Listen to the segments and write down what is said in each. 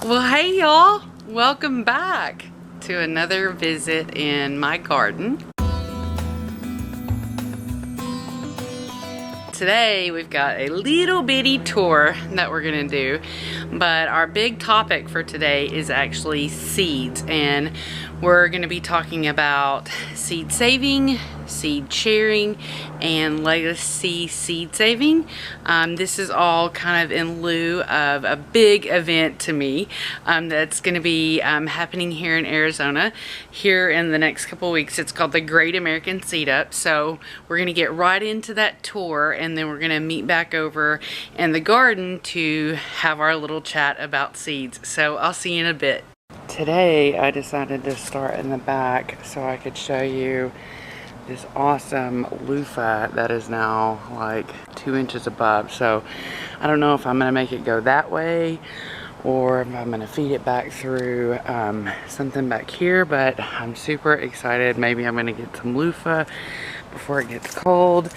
Well, hey y'all, welcome back to another visit in my garden. Today we've got a little bitty tour that we're gonna do, but our big topic for today is actually seeds, and we're gonna be talking about seed saving, seed sharing, and legacy seed saving. This is all kind of in lieu of a big event to me that's going to be happening here in Arizona here in the next couple weeks. It's called the Great American Seedup. So we're going to get right into that tour, and then we're going to meet back over in the garden to have our little chat about seeds. So I'll see you in a bit. Today I decided to start in the back so I could show you this awesome loofah that is now like 2 inches above. So I don't know if I'm gonna make it go that way or if I'm gonna feed it back through something back here, but I'm super excited. Maybe I'm gonna get some loofah before it gets cold.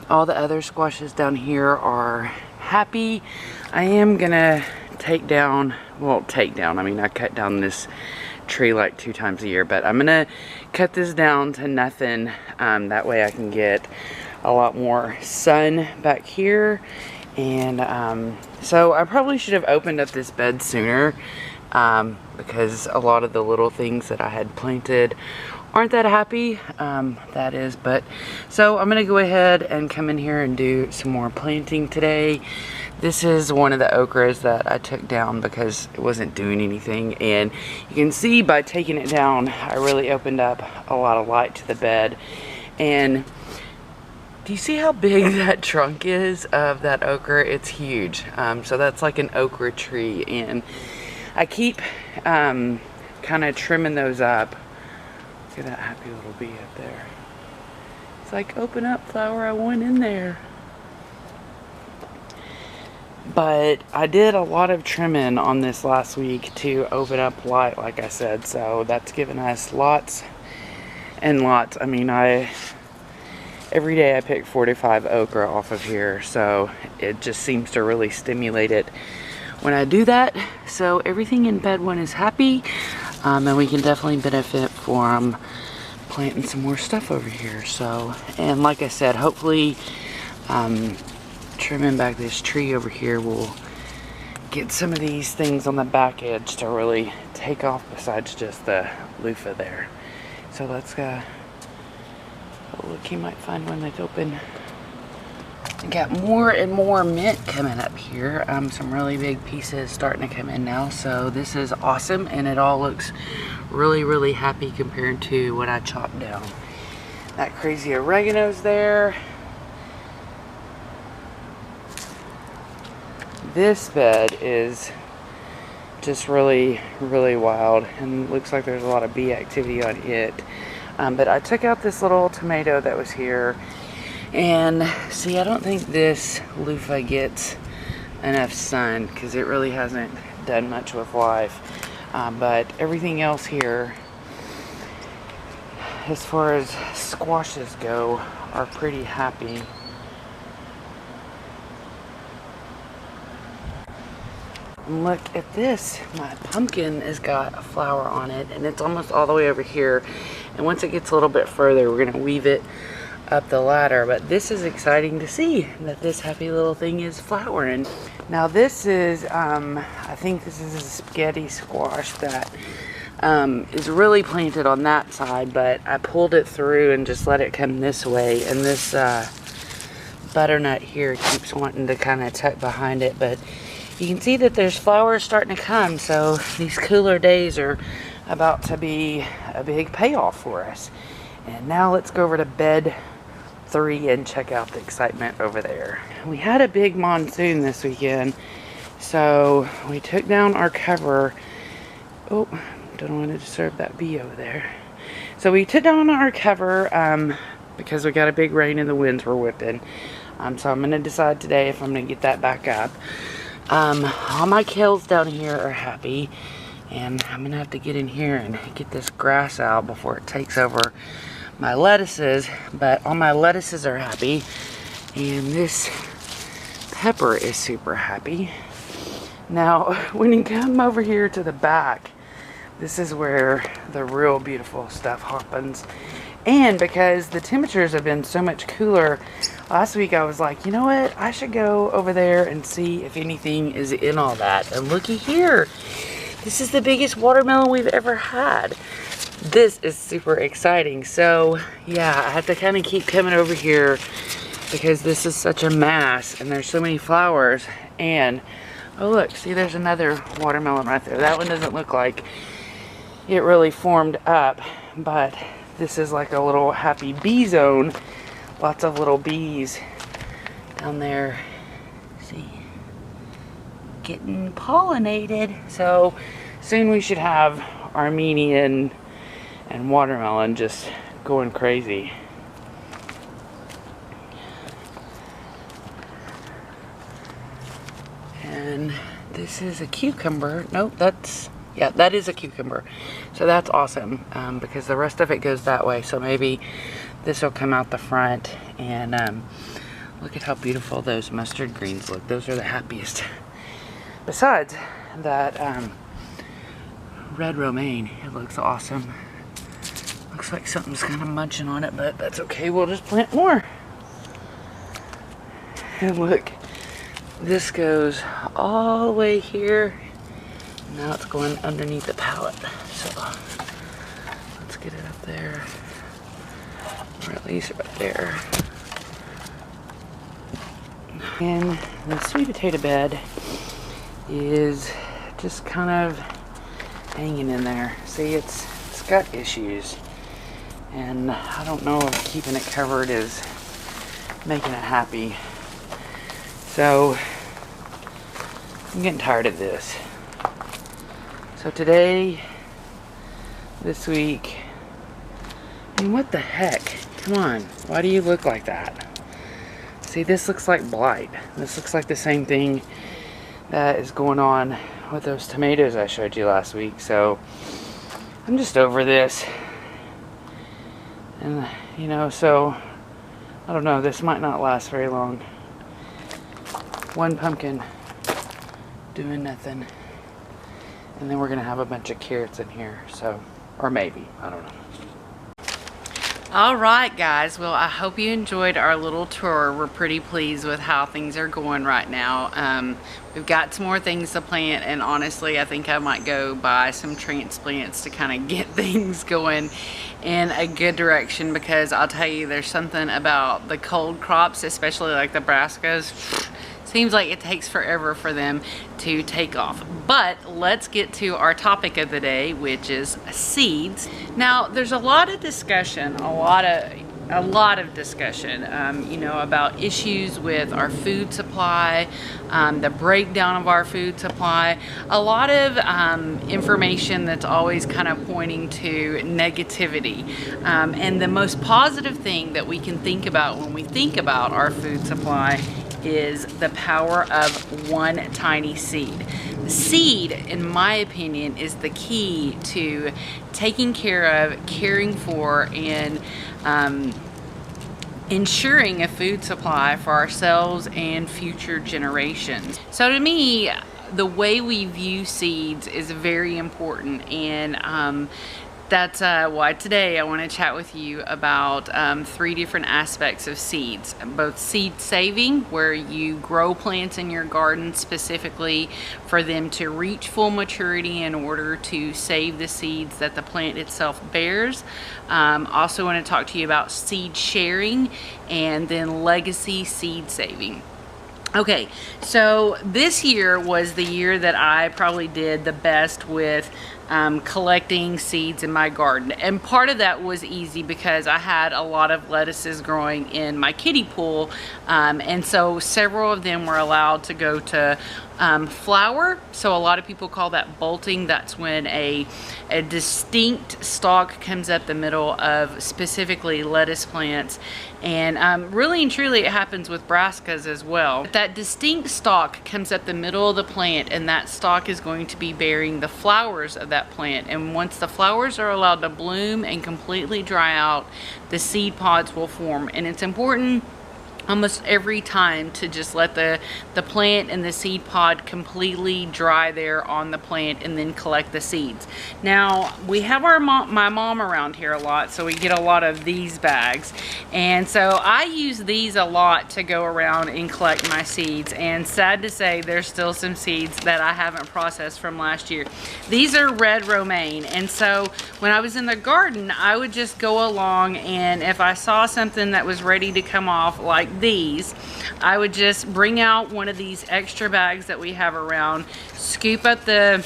All the other squashes down here are happy. I am gonna take down, I mean, I cut down this tree like 2 times a year, but I'm gonna cut this down to nothing. That way I can get a lot more sun back here. And so I probably should have opened up this bed sooner because a lot of the little things that I had planted aren't that happy, that is. But so I'm gonna go ahead and come in here and do some more planting today. This is one of the okras that I took down because it wasn't doing anything, and you can see by taking it down I really opened up a lot of light to the bed. And do you see how big that trunk is of that okra? It's huge. So that's like an okra tree, and I keep kind of trimming those up. Look at that happy little bee up there. It's like, open up, flower, I want in there. But I did a lot of trimming on this last week to open up light, like I said, so that's given us lots and lots. I mean, every day I pick 45 okra off of here, so it just seems to really stimulate it when I do that. So everything in bed one is happy, and we can definitely benefit from planting some more stuff over here. So, and like I said, hopefully trimming back this tree over here will get some of these things on the back edge to really take off besides just the loofah there. So let's go. Oh, look, you might find one that's open. I got more and more mint coming up here. Some really big pieces starting to come in now, so this is awesome, and it all looks really happy compared to what I chopped down. That crazy oregano's there. This bed is just really wild, and looks like there's a lot of bee activity on it. But I took out this little tomato that was here, and see, I don't think this loofah gets enough sun because it really hasn't done much with life. But everything else here, as far as squashes go, are pretty happy. Look at this, my pumpkin has got a flower on it, and it's almost all the way over here, and once it gets a little bit further we're gonna weave it up the ladder. But this is exciting to see that this happy little thing is flowering. Now this is I think this is a spaghetti squash that is really planted on that side, but I pulled it through and just let it come this way, and this butternut here keeps wanting to kind of tuck behind it, but you can see that there's flowers starting to come, so these cooler days are about to be a big payoff for us. And now let's go over to bed 3 and check out the excitement over there. We had a big monsoon this weekend, so we took down our cover. Oh, don't want to disturb that bee over there. So we took down our cover because we got a big rain and the winds were whipping. So I'm going to decide today if I'm going to get that back up. All my kales down here are happy, and I'm gonna have to get in here and get this grass out before it takes over my lettuces. But all my lettuces are happy, and this pepper is super happy. Now, when you come over here to the back, this is where the real beautiful stuff happens. And because the temperatures have been so much cooler, last week I was like, you know what? I should go over there and see if anything is in all that. And looky here. This is the biggest watermelon we've ever had. This is super exciting. So, yeah, I have to kind of keep coming over here because this is such a mass and there's so many flowers. And, oh look, see there's another watermelon right there. That one doesn't look like it really formed up, but this is like a little happy bee zone. Lots of little bees down there. See, getting pollinated. So soon we should have Armenian and watermelon just going crazy. And this is a cucumber. Nope, yeah, that is a cucumber. So that's awesome because the rest of it goes that way. So maybe this will come out the front. And look at how beautiful those mustard greens look. Those are the happiest. Besides that red romaine, it looks awesome. Looks like something's kind of munching on it, but that's okay. We'll just plant more. And look, this goes all the way here. Now it's going underneath the pallet. So let's get it up there, or at least right there. And the sweet potato bed is just kind of hanging in there. See, it's got issues, and I don't know if keeping it covered is making it happy. So I'm getting tired of this. So today, this week, I mean, what the heck? Come on, why do you look like that? See, this looks like blight. This looks like the same thing that is going on with those tomatoes I showed you last week. So I'm just over this. And, you know, so I don't know, this might not last very long. One pumpkin doing nothing. And then we're gonna have a bunch of carrots in here, so, or maybe, I don't know. All right, guys. Well, I hope you enjoyed our little tour. We're pretty pleased with how things are going right now. We've got some more things to plant, and honestly, I think I might go buy some transplants to kind of get things going in a good direction, because I'll tell you, there's something about the cold crops, especially like the brassicas. Seems like it takes forever for them to take off. But let's get to our topic of the day, which is seeds. Now, there's a lot of discussion, a lot of discussion, you know, about issues with our food supply, the breakdown of our food supply, a lot of information that's always kind of pointing to negativity. And the most positive thing that we can think about when we think about our food supply is the power of one tiny seed. The seed, in my opinion, is the key to taking care of, caring for, and ensuring a food supply for ourselves and future generations. So to me, the way we view seeds is very important, and that's why today I want to chat with you about 3 different aspects of seeds. Both seed saving, where you grow plants in your garden specifically for them to reach full maturity in order to save the seeds that the plant itself bears. Also want to talk to you about seed sharing, and then legacy seed saving. Okay, so this year was the year that I probably did the best with collecting seeds in my garden, and part of that was easy because I had a lot of lettuces growing in my kiddie pool, and so several of them were allowed to go to flower. So a lot of people call that bolting. That's when a distinct stalk comes up the middle of specifically lettuce plants, and really and truly it happens with brassicas as well. But that distinct stalk comes up the middle of the plant, and that stalk is going to be bearing the flowers of that plant, and once the flowers are allowed to bloom and completely dry out, the seed pods will form. And it's important almost every time to just let the plant and the seed pod completely dry there on the plant and then collect the seeds. Now we have my mom around here a lot, so we get a lot of these bags, and so I use these a lot to go around and collect my seeds, and sad to say there's still some seeds that I haven't processed from last year. These are red romaine, and so when I was in the garden I would just go along, and if I saw something that was ready to come off like these, I would just bring out one of these extra bags that we have around, scoop up the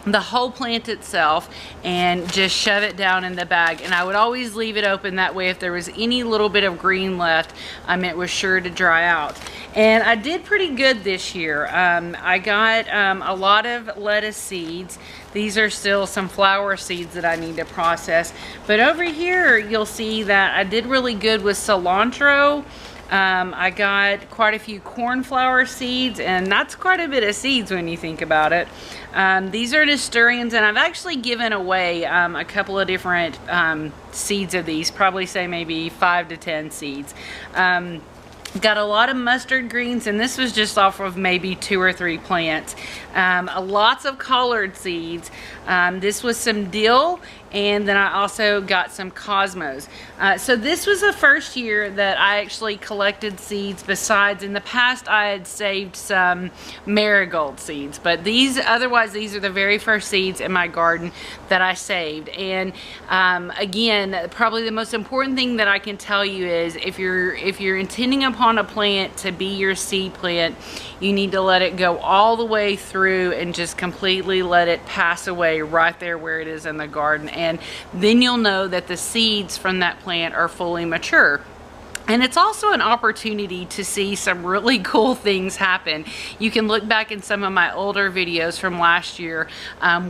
whole plant itself and just shove it down in the bag, and I would always leave it open. That way if there was any little bit of green left, it was sure to dry out. And I did pretty good this year. I got a lot of lettuce seeds. These are still some flower seeds that I need to process, but over here you'll see that I did really good with cilantro. I got quite a few cornflower seeds, and that's quite a bit of seeds when you think about it. These are nasturtiums, and I've actually given away a couple of different seeds of these, probably say maybe 5 to 10 seeds. Got a lot of mustard greens, and this was just off of maybe 2 or 3 plants. Lots of collard seeds. This was some dill, and then I also got some cosmos. So this was the first year that I actually collected seeds. Besides, in the past I had saved some marigold seeds, but otherwise these are the very first seeds in my garden that I saved. And again, probably the most important thing that I can tell you is if you're intending upon a plant to be your seed plant, you need to let it go all the way through and just completely let it pass away right there where it is in the garden, and then you'll know that the seeds from that plant are fully mature. And it's also an opportunity to see some really cool things happen. You can look back in some of my older videos from last year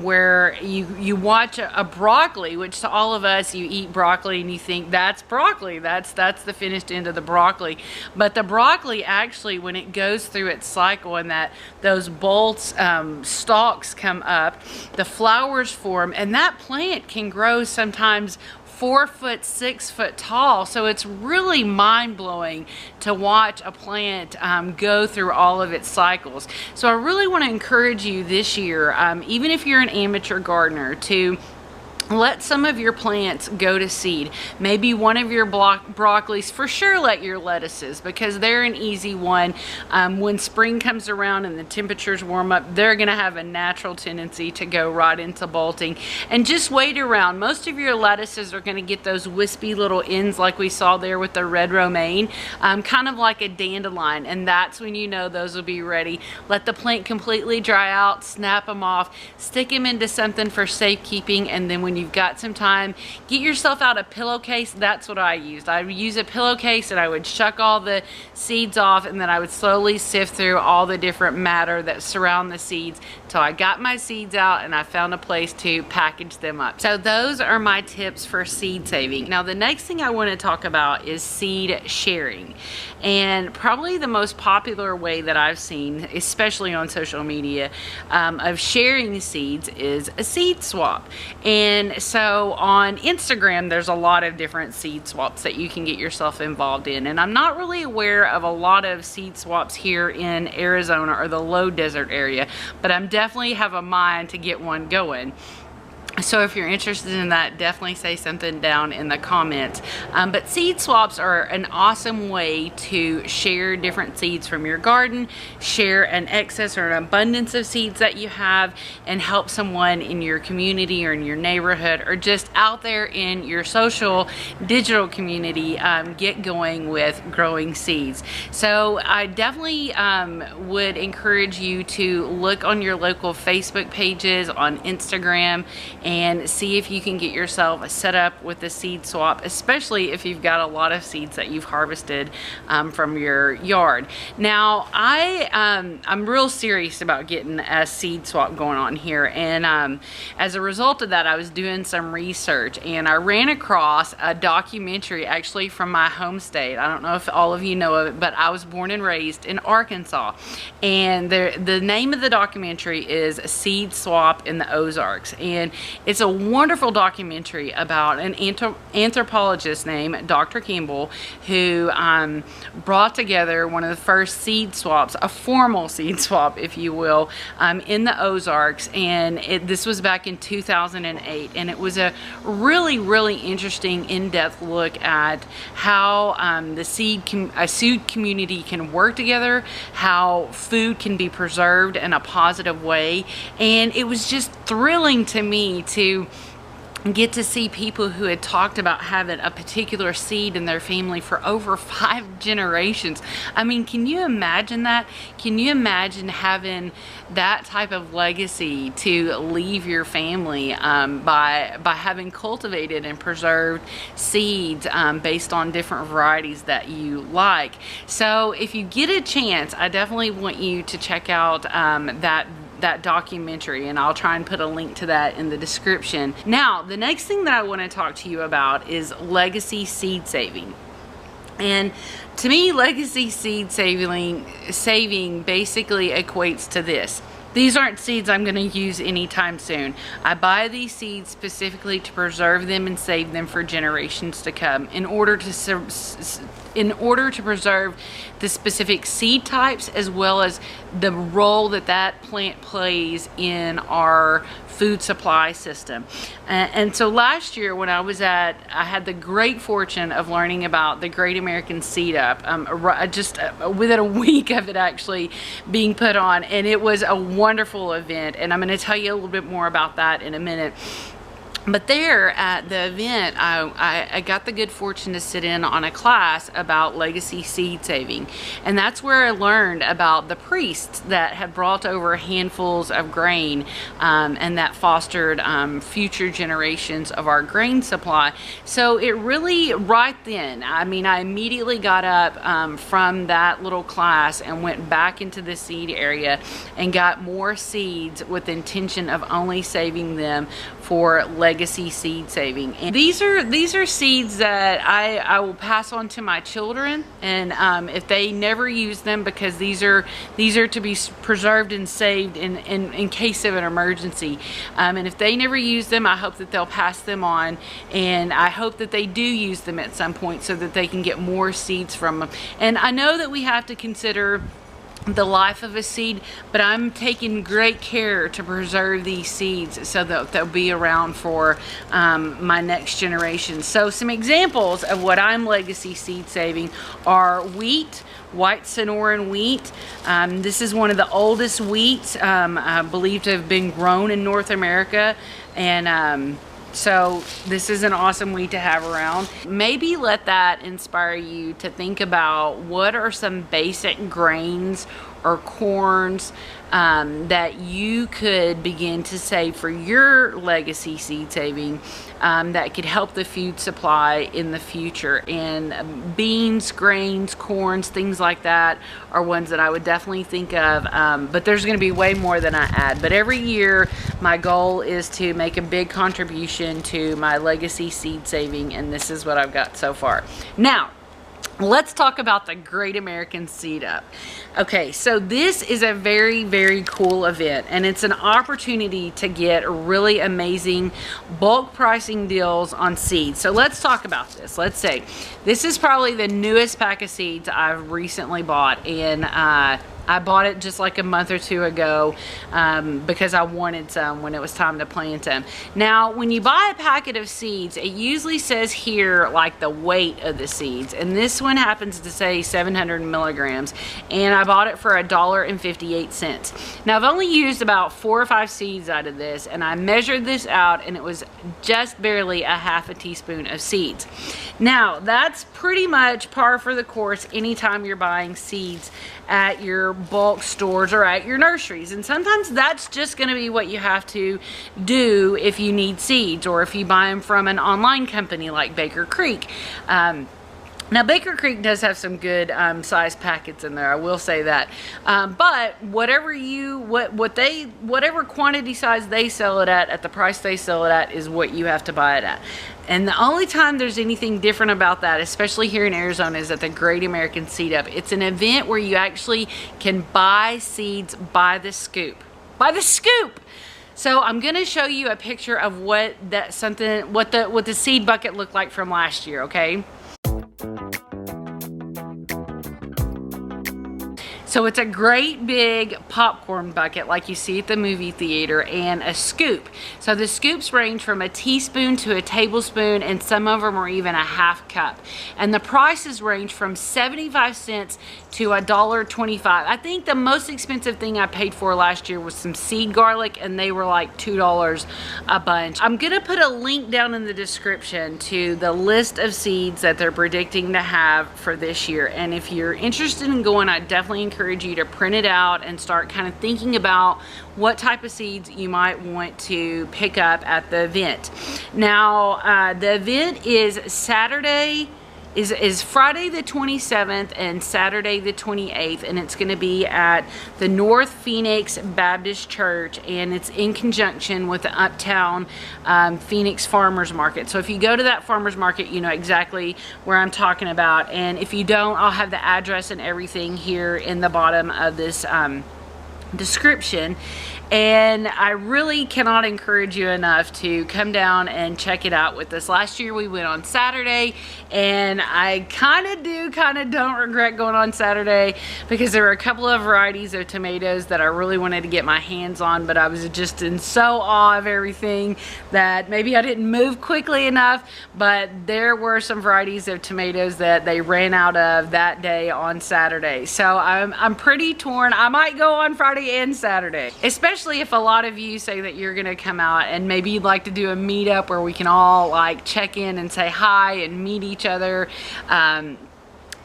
where you watch a broccoli, which to all of us, you eat broccoli and you think that's broccoli, that's the finished end of the broccoli. But the broccoli actually, when it goes through its cycle and those bolts, stalks come up, the flowers form, and that plant can grow sometimes 4 foot, 6 foot tall. So it's really mind-blowing to watch a plant go through all of its cycles. So I really want to encourage you this year, even if you're an amateur gardener, to let some of your plants go to seed. Maybe one of your broccolis, for sure let your lettuces, because they're an easy one. When spring comes around and the temperatures warm up, they're gonna have a natural tendency to go right into bolting. And just wait around. Most of your lettuces are gonna get those wispy little ends like we saw there with the red romaine, kind of like a dandelion, and that's when you know those will be ready. Let the plant completely dry out, snap them off, stick them into something for safekeeping, and then when you've got some time, get yourself out a pillowcase. That's what I used. I would use a pillowcase, and I would shuck all the seeds off, and then I would slowly sift through all the different matter that surround the seeds till I got my seeds out and I found a place to package them up. So those are my tips for seed saving. Now the next thing I want to talk about is seed sharing. And probably the most popular way that I've seen, especially on social media, of sharing seeds is a seed swap. And so on Instagram, there's a lot of different seed swaps that you can get yourself involved in. And I'm not really aware of a lot of seed swaps here in Arizona or the low desert area, but I'm definitely have a mind to get one going. So if you're interested in that, definitely say something down in the comments. But seed swaps are an awesome way to share different seeds from your garden, share an excess or an abundance of seeds that you have, and help someone in your community or in your neighborhood or just out there in your social digital community get going with growing seeds. So I definitely would encourage you to look on your local Facebook pages, on Instagram, and see if you can get yourself set up with a seed swap, especially if you've got a lot of seeds that you've harvested from your yard. Now, I'm real serious about getting a seed swap going on here, and as a result of that, I was doing some research, and I ran across a documentary actually from my home state. I don't know if all of you know of it, but I was born and raised in Arkansas, and the name of the documentary is Seed Swap in the Ozarks, and It's a wonderful documentary about an anthropologist named Dr. Campbell, who brought together one of the first seed swaps, a formal seed swap, if you will, in the Ozarks. And this was back in 2008. And it was a really, really interesting, in-depth look at how a seed community can work together, how food can be preserved in a positive way. And it was just thrilling to me to get to see people who had talked about having a particular seed in their family for over 5 generations. I mean, can you imagine that? Can you imagine having that type of legacy to leave your family by having cultivated and preserved seeds based on different varieties that you like? So if you get a chance, I definitely want you to check out that documentary, and I'll try and put a link to that in the description. Now, the next thing that I want to talk to you about is legacy seed saving. And to me, legacy seed saving basically equates to this. These aren't seeds I'm going to use anytime soon. I buy these seeds specifically to preserve them and save them for generations to come in order to preserve the specific seed types, as well as the role that plant plays in our food supply system. And so last year when I had the great fortune of learning about the Great American Seedup, just within a week of it actually being put on, and it was a wonderful event, and I'm going to tell you a little bit more about that in a minute. But there at the event, I got the good fortune to sit in on a class about legacy seed saving. And that's where I learned about the priests that had brought over handfuls of grain and that fostered future generations of our grain supply. So it really, right then, I mean, I immediately got up from that little class and went back into the seed area and got more seeds with the intention of only saving them for legacy seed saving. And these are seeds that I will pass on to my children, and if they never use them, because these are to be preserved and saved in case of an emergency, and if they never use them, I hope that they'll pass them on, and I hope that they do use them at some point so that they can get more seeds from them. And I know that we have to consider the life of a seed, but I'm taking great care to preserve these seeds so that they'll be around for my next generation. So some examples of what I'm legacy seed saving are wheat, white Sonoran wheat. This is one of the oldest wheats believed to have been grown in North America, and so this is an awesome wheat to have around. Maybe let that inspire you to think about what are some basic grains or corns that you could begin to save for your legacy seed saving that could help the food supply in the future. And beans, grains, corns, things like that are ones that I would definitely think of, but there's going to be way more than I add. But every year my goal is to make a big contribution to my legacy seed saving, and this is what I've got so far. Now, let's talk about the Great American Seedup. Okay, so this is a very, very cool event, and it's an opportunity to get really amazing bulk pricing deals on seeds. So let's talk about this. Let's say this is probably the newest pack of seeds I've recently bought, and I bought it just like a month or two ago because I wanted some when it was time to plant them. Now, when you buy a packet of seeds, it usually says here like the weight of the seeds, and this one happens to say 700 milligrams, and I bought it for $1.58. Now, I've only used about 4 or 5 seeds out of this, and I measured this out, and it was just barely a half a teaspoon of seeds. Now, that's pretty much par for the course anytime you're buying seeds at your bulk stores or at your nurseries, and sometimes that's just going to be what you have to do if you need seeds, or if you buy them from an online company like Baker Creek. Now, Baker Creek does have some good size packets in there, I will say that. But whatever quantity size they sell it at the price they sell it at, is what you have to buy it at. And the only time there's anything different about that, especially here in Arizona, is at the Great American Seedup. It's an event where you actually can buy seeds by the scoop. By the scoop! So I'm gonna show you a picture of what the seed bucket looked like from last year, okay? So it's a great big popcorn bucket like you see at the movie theater, and a scoop. So the scoops range from a teaspoon to a tablespoon, and some of them are even a half cup. And the prices range from 75 cents to $1.25. I think the most expensive thing I paid for last year was some seed garlic, and they were like $2 a bunch. I'm gonna put a link down in the description to the list of seeds that they're predicting to have for this year. And if you're interested in going, I definitely encourage you to print it out and start kind of thinking about what type of seeds you might want to pick up at the event. Now, the event is Friday the 27th and Saturday the 28th, and it's going to be at the North Phoenix Baptist Church, and it's in conjunction with the Uptown Phoenix Farmers Market. So if you go to that farmers market, you know exactly where I'm talking about, and if you don't, I'll have the address and everything here in the bottom of this description. And I really cannot encourage you enough to come down and check it out with us. Last year we went on Saturday, and I kind of don't regret going on Saturday, because there were a couple of varieties of tomatoes that I really wanted to get my hands on, but I was just in so awe of everything that maybe I didn't move quickly enough. But there were some varieties of tomatoes that they ran out of that day on Saturday. So I'm pretty torn. I might go on Friday and Saturday, especially if a lot of you say that you're gonna come out, and maybe you'd like to do a meetup where we can all like check in and say hi and meet each other.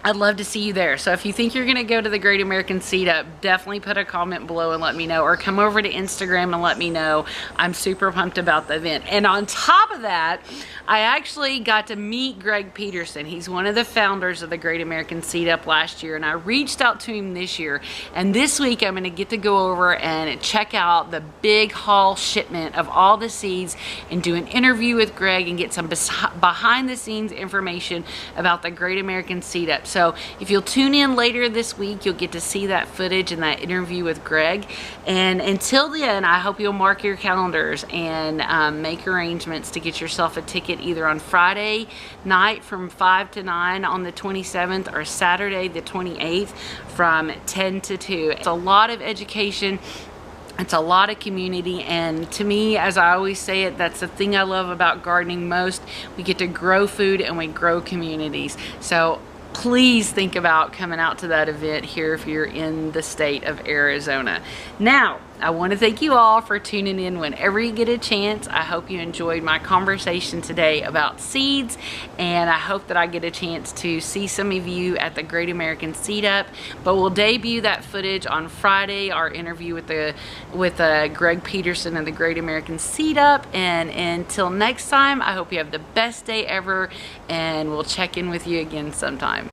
I'd love to see you there. So if you think you're gonna go to the Great American Seedup, definitely put a comment below and let me know, or come over to Instagram and let me know. I'm super pumped about the event. And on top of that, I actually got to meet Greg Peterson. He's one of the founders of the Great American Seedup last year, and I reached out to him this year. And this week I'm gonna get to go over and check out the big haul shipment of all the seeds and do an interview with Greg and get some behind the scenes information about the Great American Seedup. So if you'll tune in later this week, you'll get to see that footage and that interview with Greg. And until then, I hope you'll mark your calendars and make arrangements to get yourself a ticket either on Friday night from 5 to 9 on the 27th, or Saturday the 28th from 10 to 2. It's a lot of education. It's a lot of community, and to me, as I always say it, that's the thing I love about gardening most. We get to grow food and we grow communities. So please think about coming out to that event here if you're in the state of Arizona. Now, I want to thank you all for tuning in whenever you get a chance. I hope you enjoyed my conversation today about seeds, and I hope that I get a chance to see some of you at the Great American Seedup. But we'll debut that footage on Friday, our interview with Greg Peterson and the Great American Seedup. And until next time, I hope you have the best day ever, and we'll check in with you again sometime.